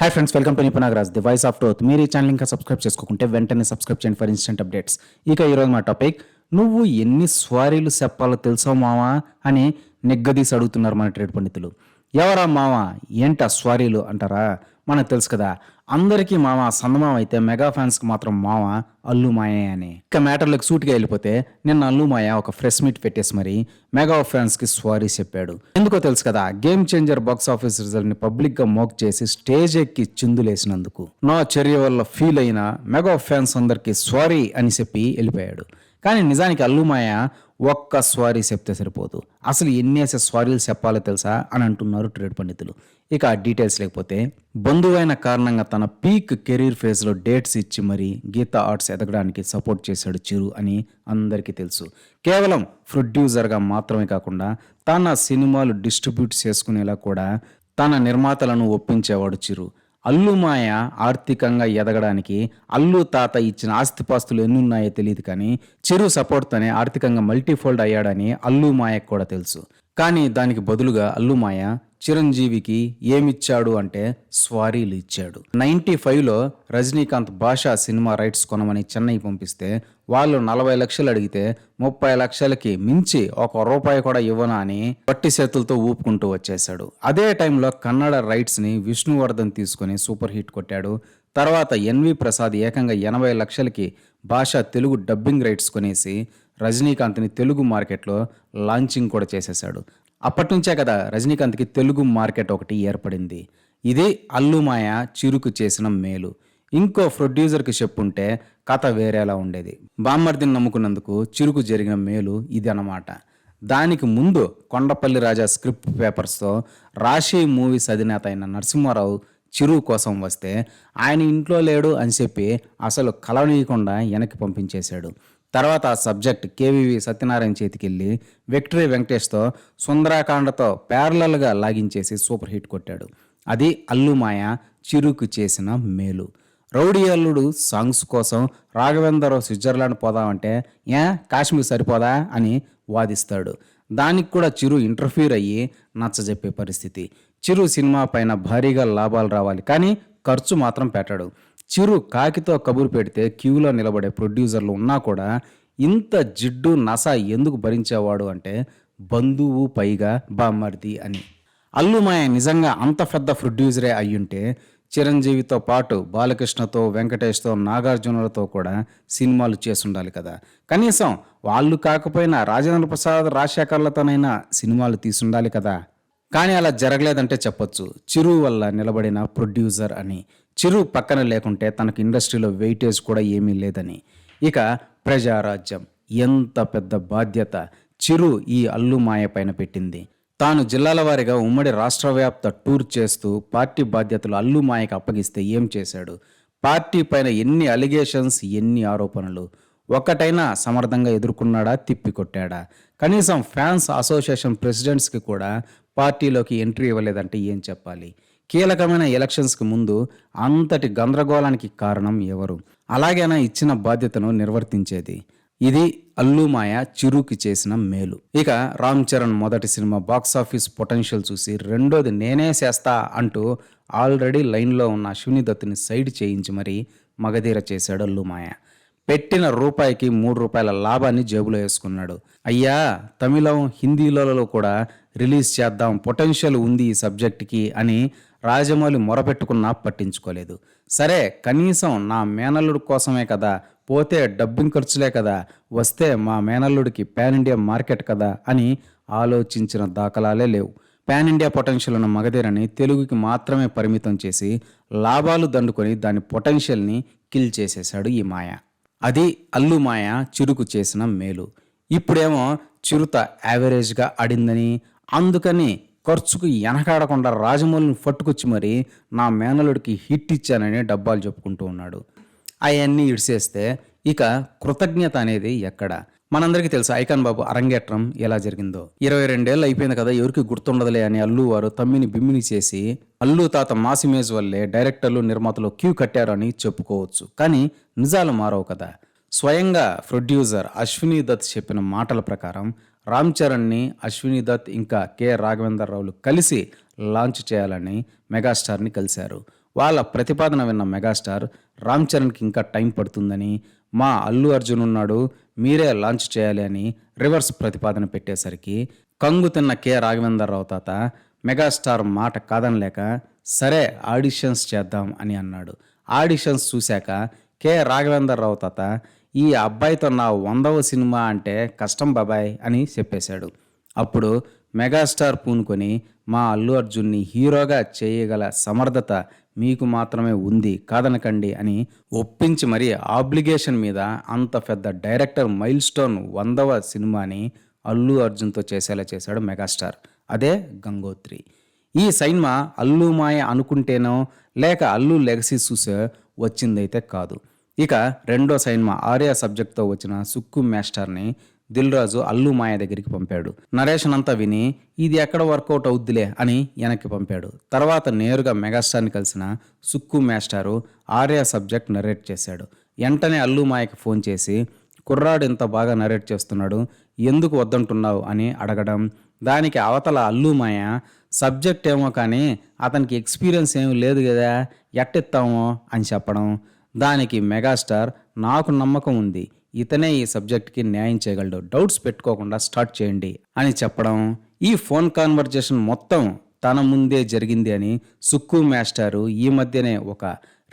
Hi friends, welcome to Nipunagaraj the voice of truth. మీరు ఈ channel ఇంకా సబ్స్క్రైబ్ చేసుకోకుంటే వెంటనే సబ్స్క్రైబ్ చేయండి ఫర్ ఇన్స్టెంట్ అప్డేట్స్. ఇక ఈరోజు మా టాపిక్, నువ్వు ఎన్ని స్వారీలు చెప్పాలో తెలుసా మావా అని నిగ్గదీసి అడుగుతున్నారు మన ట్రేడ్ పండితులు. ఎవరా మావా, ఏంటా స్వారీలు అంటారా? మనకు తెలుసు కదా, అందరికీ మామ సందమామ అయితే మెగా ఫ్యాన్స్కి మాత్రం మామ అల్లు మాయ అని. ఇక మ్యాటర్లకు సూటిగా వెళ్ళిపోతే, నిన్న అల్లు మాయ ఒక ఫ్రెష్ మీట్ పెట్టేసి మరి మెగా ఫ్యాన్స్కి సారీ చెప్పాడు. ఎందుకో తెలుసు కదా, గేమ్ చేంజర్ బాక్స్ ఆఫీస్ రిజల్ట్ని పబ్లిక్గా మోక్ చేసి స్టేజ్ ఎక్కి చిందులేసినందుకు నా చర్య వల్ల ఫీల్ అయిన మెగా ఫ్యాన్స్ అందరికీ సారీ అని చెప్పి వెళ్ళిపోయాడు. కానీ నిజానికి అల్లు మాయ ఒక్క స్వారీ చెప్తే సరిపోదు, అసలు ఎన్నేసే స్వారీలు చెప్పాలో తెలుసా అని అంటున్నారు ట్రేడ్ పండితులు. ఇక డీటెయిల్స్ లేకపోతే, బంధువైన కారణంగా తన పీక్ కెరీర్ ఫేజ్లో డేట్స్ ఇచ్చి మరీ గీతా ఆర్ట్స్ ఎదగడానికి సపోర్ట్ చేశాడు చిరు అని అందరికీ తెలుసు. కేవలం ప్రొడ్యూసర్గా మాత్రమే కాకుండా తన సినిమాలు డిస్ట్రిబ్యూట్ చేసుకునేలా కూడా తన నిర్మాతలను ఒప్పించేవాడు చిరు. అల్లు మాయ ఆర్థికంగా ఎదగడానికి అల్లు తాత ఇచ్చిన ఆస్తిపాస్తులు ఎన్నున్నాయో తెలియదు, కానీ చిరు సపోర్ట్తోనే ఆర్థికంగా మల్టీఫోల్డ్ అయ్యాడని అల్లు మాయకు కూడా తెలుసు. కానీ దానికి బదులుగా అల్లు మాయ చిరంజీవికి ఏమిచ్చాడు అంటే స్వారీలు ఇచ్చాడు. 95లో రజనీకాంత్ భాషా సినిమా రైట్స్ కొనమని చెన్నై పంపిస్తే వాళ్ళు 40 లక్షలు అడిగితే 30 లక్షలకి మించి ₹1 కూడా ఇవ్వనా అని పట్టి చేతులతో ఊపుకుంటూ వచ్చేశాడు. అదే టైంలో కన్నడ రైట్స్ని విష్ణువర్ధన్ తీసుకుని సూపర్ హిట్ కొట్టాడు. తర్వాత ఎన్వి ప్రసాద్ ఏకంగా 80 లక్షలకి భాషా తెలుగు డబ్బింగ్ రైట్స్ కొనేసి రజనీకాంత్ని తెలుగు మార్కెట్లో లాంచింగ్ కూడా చేసేశాడు. అప్పటి నుంచే కదా రజనీకాంత్కి తెలుగు మార్కెట్ ఒకటి ఏర్పడింది. ఇది అల్లు మాయ చిరుకు చేసిన మేలు. ఇంకో ప్రొడ్యూసర్కి చెప్పుంటే కథ వేరేలా ఉండేది. బామ్మర్దిని నమ్ముకున్నందుకు చిరుకు జరిగిన మేలు ఇది అన్నమాట. దానికి ముందు కొండపల్లి రాజా స్క్రిప్ట్ పేపర్స్తో రాశి మూవీస్ అధినేత అయిన నరసింహారావు చిరు కోసం వస్తే ఆయన ఇంట్లో లేడు అని చెప్పి అసలు కలవనీయకుండా వెనక్కి పంపించేశాడు. తర్వాత ఆ సబ్జెక్ట్ కేవీవి సత్యనారాయణ చేతికెళ్ళి విక్టరీ వెంకటేష్తో సుందరాకాండతో ప్యారలల్గా లాగించేసి సూపర్ హిట్ కొట్టాడు. అది అల్లు మాయ చిరుకు చేసిన మేలు. రౌడీ అల్లుడు సాంగ్స్ కోసం రాఘవేంద్రరావు స్విట్జర్లాండ్ పోదామంటే కాశ్మీర్ సరిపోదా అని వాదిస్తాడు. దానికి కూడా చిరు ఇంటర్ఫీర్ అయ్యి నచ్చజెప్పే పరిస్థితి. చిరు సినిమా పైన భారీగా లాభాలు రావాలి, కానీ ఖర్చు మాత్రం పెట్టాడు. చిరు కాకితో కబురు పెడితే క్యూలో నిలబడే ప్రొడ్యూసర్లు ఉన్నా కూడా ఇంత జిడ్డు నస ఎందుకు భరించేవాడు అంటే బంధువు పైగా బామ్మర్ది అని. అల్లు మాయ నిజంగా అంత పెద్ద ప్రొడ్యూసరే అయ్యుంటే చిరంజీవితో పాటు బాలకృష్ణతో, వెంకటేష్తో, నాగార్జునులతో కూడా సినిమాలు చేసుండాలి కదా. కనీసం వాళ్ళు కాకపోయినా రాజేంద్ర ప్రసాద్, రాజశేఖర్లతోనైనా సినిమాలు తీసుండాలి కదా. కానీ అలా జరగలేదంటే చెప్పొచ్చు చిరు వల్ల నిలబడిన ప్రొడ్యూసర్ అని. చిరు పక్కన లేకుంటే తనకు ఇండస్ట్రీలో వెయిటేజ్ కూడా ఏమీ లేదని. ఇక ప్రజారాజ్యం, ఎంత పెద్ద బాధ్యత చిరు ఈ అల్లు మాయ పైన పెట్టింది. తాను జిల్లాల వారీగా ఉమ్మడి రాష్ట్ర వ్యాప్త టూర్ చేస్తూ పార్టీ బాధ్యతలు అల్లు మాయకు అప్పగిస్తే ఏం చేశాడు? పార్టీ పైన ఎన్ని అలిగేషన్స్, ఎన్ని ఆరోపణలు! ఒక్కటైనా సమర్థంగా ఎదుర్కొన్నాడా, తిప్పికొట్టాడా? కనీసం ఫ్యాన్స్ అసోసియేషన్ ప్రెసిడెంట్స్కి కూడా పార్టీలోకి ఎంట్రీ ఇవ్వలేదంటే ఏం చెప్పాలి? కీలకమైన ఎలక్షన్స్కి ముందు అంతటి గందరగోళానికి కారణం ఎవరు? అలాగైనా ఇచ్చిన బాధ్యతను నిర్వర్తించేది. ఇది అల్లు మాయ చిరుకి చేసిన మేలు. ఇక రామ్ చరణ్ మొదటి సినిమా బాక్సాఫీస్ పొటెన్షియల్ చూసి రెండోది నేనే చేస్తా అంటూ ఆల్రెడీ లైన్లో ఉన్న అశ్విని దత్తుని సైడ్ చేయించి మరీ మగధీర చేశాడు అల్లు మాయ. పెట్టిన రూపాయికి ₹3 లాభాన్ని జేబులో వేసుకున్నాడు. అయ్యా, తమిళం, హిందీలలో కూడా రిలీజ్ చేద్దాం, పొటెన్షియల్ ఉంది ఈ సబ్జెక్ట్కి అని రాజమౌళి మొరపెట్టుకున్నా పట్టించుకోలేదు. సరే, కనీసం నా మేనల్లుడి కోసమే కదా, పోతే డబ్బింగ్ ఖర్చులే కదా, వస్తే మా మేనల్లుడికి పాన్ ఇండియా మార్కెట్ కదా అని ఆలోచించిన దాఖలాలే లేవు. పాన్ ఇండియా పొటెన్షియల్ ఉన్న మగధీరని తెలుగుకి మాత్రమే పరిమితం చేసి లాభాలు దండుకొని దాని పొటెన్షియల్ని కిల్ చేసేశాడు ఈ మాయ. అది అల్లు మాయ చిరుకు చేసిన మేలు. ఇప్పుడేమో చిరుత యావరేజ్గా ఆడిందని, అందుకని ఖర్చుకు వెనకాడకుండా రాజమౌళిని పట్టుకొచ్చి మరి నా మేనలుడికి హిట్ ఇచ్చానని డబ్బాలు చెప్పుకుంటూ ఉన్నాడు. అవన్నీ ఇడిసేస్తే ఇక కృతజ్ఞత అనేది ఎక్కడ? మనందరికీ తెలుసు ఐకాన్ బాబు అరంగేట్రం ఎలా జరిగిందో. 22 ఏళ్ళు అయిపోయింది కదా, ఎవరికి గుర్తుండదులే అని అల్లు వారు తమ్మిని బిమ్మిని చేసి అల్లు తాత మాస్ ఇమేజ్ వల్లే డైరెక్టర్లు, నిర్మాతలు క్యూ కట్టారు అని చెప్పుకోవచ్చు. కానీ నిజాలు మారవు కదా. స్వయంగా ప్రొడ్యూసర్ అశ్విని దత్ చెప్పిన మాటల ప్రకారం రామ్ చరణ్ని అశ్విని దత్ ఇంకా కె రాఘవేంద్రరావులు కలిసి లాంచ్ చేయాలని మెగాస్టార్ని కలిశారు. వాళ్ళ ప్రతిపాదన విన్న మెగాస్టార్ రామ్ చరణ్కి ఇంకా టైం పడుతుందని, మా అల్లు అర్జున్ ఉన్నాడు, మీరే లాంచ్ చేయాలి అని రివర్స్ ప్రతిపాదన పెట్టేసరికి కంగు తిన్న కె రాఘవేంద్రరావు తాత మెగాస్టార్ మాట కాదనలేక సరే ఆడిషన్స్ చేద్దాం అని అన్నాడు. ఆడిషన్స్ చూశాక కె రాఘవేంద్రరావు తాత ఈ అబ్బాయితో నా 100వ సినిమా అంటే కష్టం బాబాయ్ అని చెప్పేశాడు. అప్పుడు మెగాస్టార్ పూనుకొని మా అల్లు అర్జున్ని హీరోగా చేయగల సమర్థత మీకు మాత్రమే ఉంది కాదనకండి అని ఒప్పించి మరీ ఆబ్లిగేషన్ మీద అంత పెద్ద డైరెక్టర్ మైల్ స్టోన్ 100వ సినిమాని అల్లు అర్జున్తో చేసేలా చేశాడు మెగాస్టార్. అదే గంగోత్రి. ఈ సినిమా అల్లు మాయ అనుకుంటేనో లేక అల్లు లెగసీ చూసే వచ్చిందైతే కాదు. ఇక రెండో సినిమా ఆర్య సబ్జెక్ట్తో వచ్చిన సుక్కు మాస్టర్ని దిల్ రాజు అల్లు మాయ దగ్గరికి పంపాడు. నరేషన్ అంతా విని ఇది ఎక్కడ వర్కౌట్ అవుద్దిలే అని వెనక్కి పంపాడు. తర్వాత నేరుగా మెగాస్టార్ని కలిసిన సుక్కు మాస్టారు ఆర్య సబ్జెక్ట్ నరేట్ చేశాడు. వెంటనే అల్లు మాయకి ఫోన్ చేసి కుర్రాడు ఇంత బాగా నరేట్ చేస్తున్నాడు, ఎందుకు వద్దంటున్నావు అని అడగడం. దానికి అవతల అల్లు మాయ సబ్జెక్ట్ ఏమో కానీ అతనికి ఎక్స్పీరియన్స్ ఏమీ లేదు కదా, ఎట్టెత్తామో అని చెప్పడం. దానికి మెగాస్టార్ నాకు నమ్మకం ఉంది, ఇతనే ఈ సబ్జెక్ట్కి న్యాయం చేయగలడు, డౌట్స్ పెట్టుకోకుండా స్టార్ట్ చేయండి అని చెప్పడం. ఈ ఫోన్ కాన్వర్జేషన్ మొత్తం తన ముందే జరిగింది అని సుక్కు మాస్టారు ఈ మధ్యనే ఒక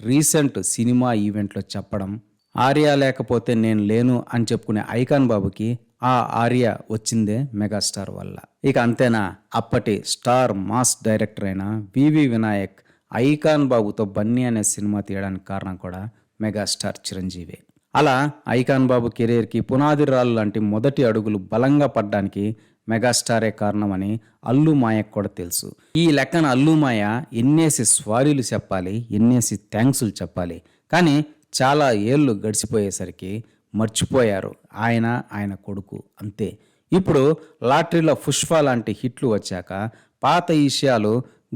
రీసెంట్ సినిమా ఈవెంట్లో చెప్పడం. ఆర్య లేకపోతే నేను లేను అని చెప్పుకునే ఐకాన్ బాబుకి ఆ ఆర్య వచ్చిందే మెగాస్టార్ వల్ల. ఇక అంతేనా, అప్పటి స్టార్ మాస్ డైరెక్టర్ అయిన వివి వినాయక్ ఐకాన్ బాబుతో బన్నీ అనే సినిమా తీయడానికి కారణం కూడా మెగాస్టార్ చిరంజీవి. అలా ఐకాన్ బాబు కెరీర్కి పునాది రాళ్ళు లాంటి మొదటి అడుగులు బలంగా పడ్డానికి మెగాస్టారే కారణమని అల్లు మాయకు కూడా తెలుసు. ఈ లెక్కన అల్లు మాయ ఎన్నేసి స్వారీలు చెప్పాలి, ఎన్నేసి థ్యాంక్స్లు చెప్పాలి, కానీ చాలా ఏళ్ళు గడిచిపోయేసరికి మర్చిపోయారు ఆయన కొడుకు అంతే. ఇప్పుడు లాటరీలో పుష్ప లాంటి హిట్లు వచ్చాక పాత విషయాలు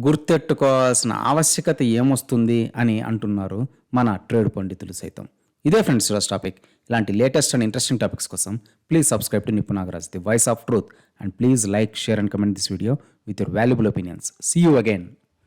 గుర్తెట్టుకోవాల్సిన ఆవశ్యకత ఏమొస్తుంది అని అంటున్నారు మన ట్రేడ్ పండితులు సైతం. ఇదే ఫ్రెండ్స్ ఈరోజు టాపిక్. ఇలాంటి లేటెస్ట్ అండ్ ఇంట్రెస్టింగ్ టాపిక్స్ కోసం ప్లీజ్ సబ్స్క్రైబ్ టు నిప్పు Nagaraj, the voice of truth, and please like, share and comment this video with your valuable opinions. See you again.